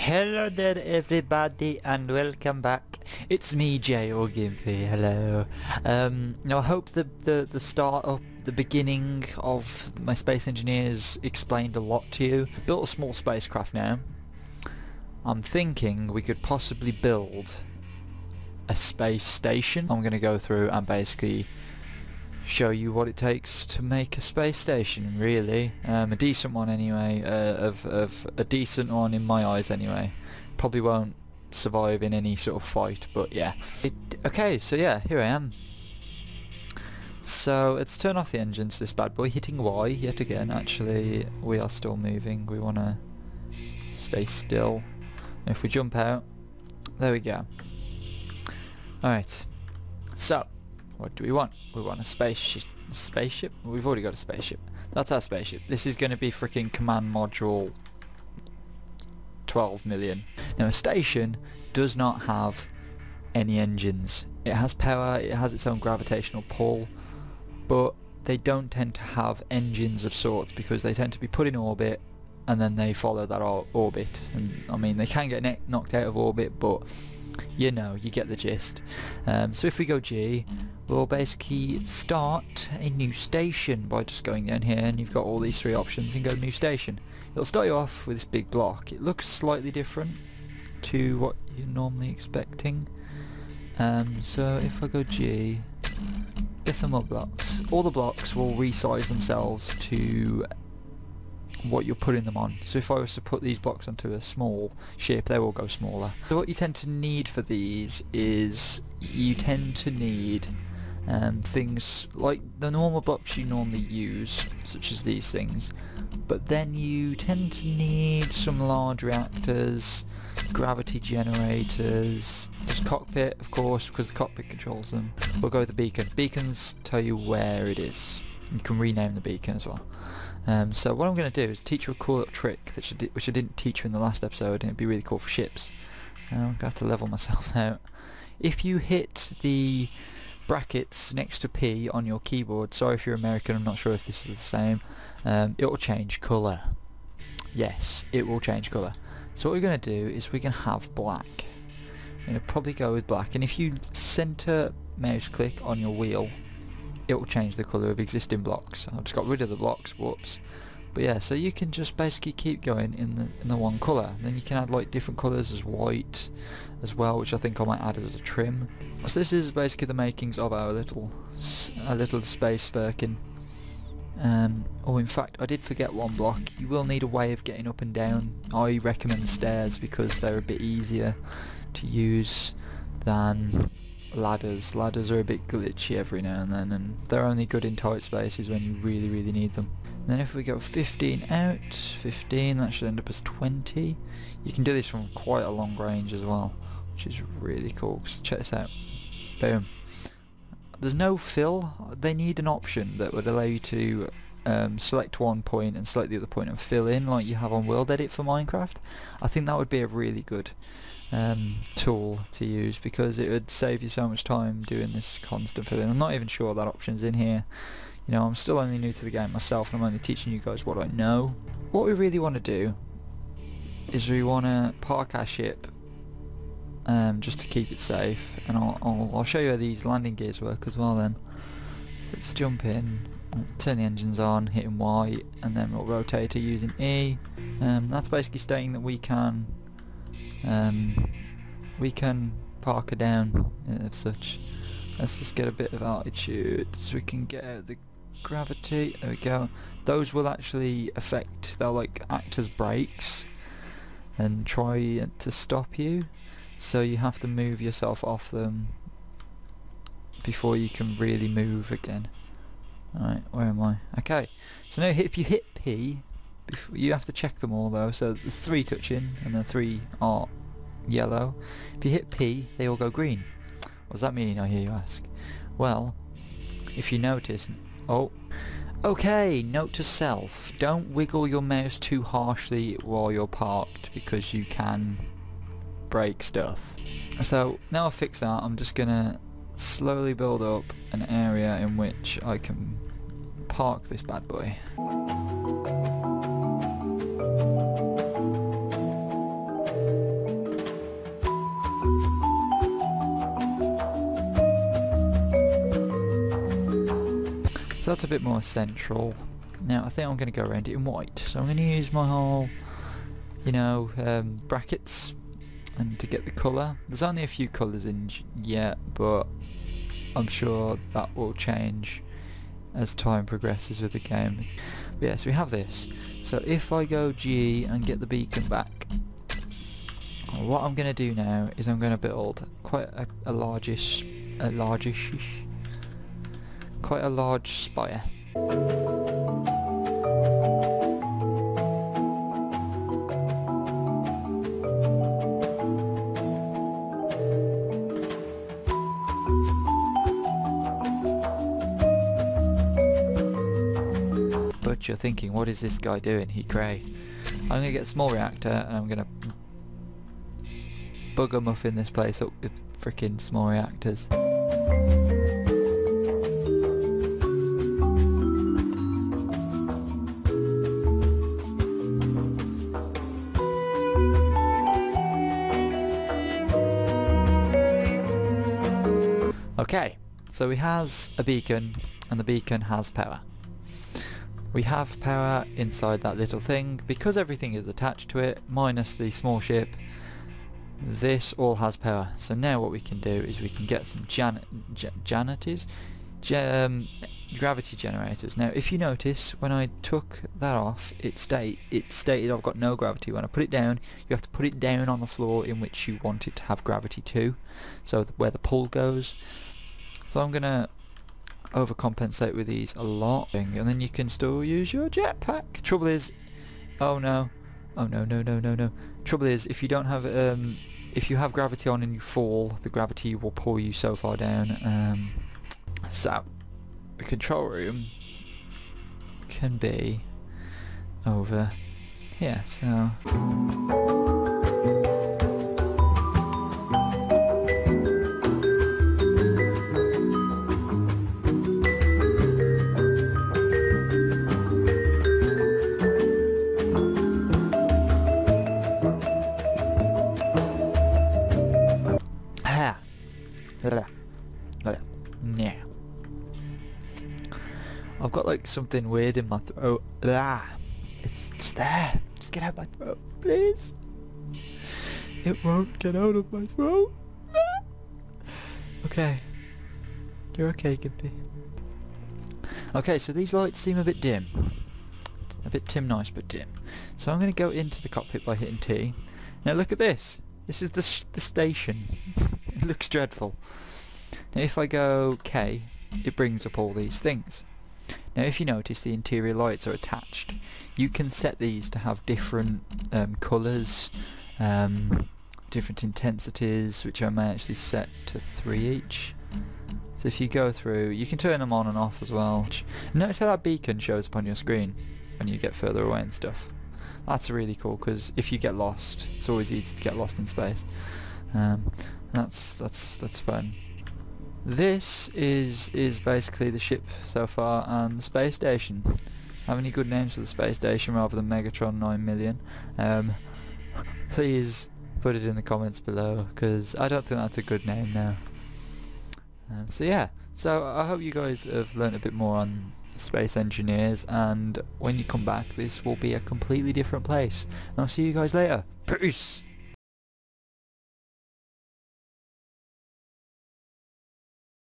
Hello there everybody and welcome back. It's me, Jay or Gimpy. Hello. Now I hope the start of the beginning of my Space Engineers explained a lot to you. Built a small spacecraft now. I'm thinking we could possibly build a space station. I'm going to go through and basically show you what it takes to make a space station, really. A decent one anyway, of a decent one in my eyes anyway. Probably won't survive in any sort of fight, but yeah. Okay, so yeah, here I am. So let's turn off the engines, this bad boy, hitting Y yet again. Actually, we are still moving, we want to stay still. If we jump out, there we go. Alright, so what do we want? We want a spaceship? We've already got a spaceship. That's our spaceship. This is going to be freaking command module 12 million. Now a station does not have any engines. It has power, it has its own gravitational pull, but they don't tend to have engines of sorts because they tend to be put in orbit and then they follow that orbit. And I mean, they can get knocked out of orbit, but you know, you get the gist. So if we go G, we'll basically start a new station by just going down here, and you've got all these three options and go new station. It'll start you off with this big block. It looks slightly different to what you're normally expecting. So if I go G, get some more blocks. All the blocks will resize themselves to what you're putting them on. So if I was to put these blocks onto a small ship, they will go smaller. So what you tend to need for these is you tend to need things like the normal blocks you normally use, such as these things, but then you tend to need some large reactors, gravity generators, there's cockpit of course because the cockpit controls them. We'll go with the beacon. Beacons tell you where it is. You can rename the beacon as well. So what I'm going to do is teach you a cool little trick which I didn't teach you in the last episode, and it'd be really cool for ships. I'm going to have to level myself out. If you hit the brackets next to P on your keyboard, sorry if you're American, I'm not sure if this is the same, it will change colour. Yes, it will change colour. So what we're going to do is we're going to have black. I'm going to probably go with black, and if you centre mouse click on your wheel, it will change the colour of existing blocks. I've just got rid of the blocks, whoops. But yeah, so you can just basically keep going in the one colour. Then you can add like different colours as white as well, which I think I might add as a trim. So this is basically the makings of our little space Birkin. Oh, in fact, I did forget one block. You will need a way of getting up and down. I recommend stairs because they're a bit easier to use than ladders. Ladders are a bit glitchy every now and then, and they're only good in tight spaces when you really need them. And then if we go 15 out, 15, that should end up as 20. You can do this from quite a long range as well, which is really cool. Check this out. Boom. There's no fill. They need an option that would allow you to select one point and select the other point and fill in like you have on World Edit for Minecraft. I think that would be a really good tool to use because it would save you so much time doing this constant filling. I'm not even sure that option's in here. You know, I'm still only new to the game myself and I'm only teaching you guys what I know. What we really want to do is we want to park our ship just to keep it safe, and I'll show you how these landing gears work as well then. Let's jump in, turn the engines on, hitting Y, and then we'll rotate it using E. That's basically stating that we can park her down as such. Let's just get a bit of altitude so we can get out the gravity. There we go. Those will actually they'll like act as brakes and try to stop you, so you have to move yourself off them before you can really move again. Alright, where am I? Okay, so now if you hit P, you have to check them all though, so there's 3 touching and then 3 are yellow. If you hit P, they all go green. What does that mean, I hear you ask? Well, if you notice... Oh, okay, note to self, don't wiggle your mouse too harshly while you're parked because you can break stuff. So now I've fixed that, I'm just gonna slowly build up an area in which I can park this bad boy. So that's a bit more central. Now I think I'm going to go around it in white. So I'm going to use my whole, you know, brackets and to get the colour. There's only a few colours in yet, but I'm sure that will change as time progresses with the game. But yeah, so we have this. So if I go G and get the beacon back, what I'm going to do now is I'm going to build quite a large spire. But you're thinking, what is this guy doing? He cray. I'm going to get a small reactor and I'm going to bugger muffin this place up with freaking small reactors. Okay, so we has a beacon and the beacon has power. We have power inside that little thing because everything is attached to it minus the small ship. This all has power. So now what we can do is we can get some gravity generators. Now if you notice, when I took that off, it stated I've got no gravity. When I put it down, you have to put it down on the floor in which you want it to have gravity to, so where the pull goes. So I'm gonna overcompensate with these a lot, and then you can still use your jetpack. Trouble is, oh no, no. Trouble is, if you don't have if you have gravity on and you fall, the gravity will pull you so far down. So the control room can be over here. So now I've got like something weird in my throat. It's there. Just get out of my throat, please. It won't get out of my throat. Okay. You're okay, Gimpy. Okay, so these lights seem a bit dim. A bit Tim Nice, but dim. So I'm going to go into the cockpit by hitting T. Now look at this. This is the station. It looks dreadful. Now if I go K, it brings up all these things. Now if you notice, the interior lights are attached. You can set these to have different colours, different intensities, which I may actually set to 3 each. So if you go through, you can turn them on and off as well. Notice how that beacon shows up on your screen when you get further away and stuff. That's really cool, because if you get lost, it's always easy to get lost in space. That's fun. This is basically the ship so far, and the space station. Have any good names for the space station rather than Megatron 9 million? Please put it in the comments below, because I don't think that's a good name now. So yeah, so I hope you guys have learnt a bit more on space engineers, and when you come back this will be a completely different place. And I'll see you guys later. Peace!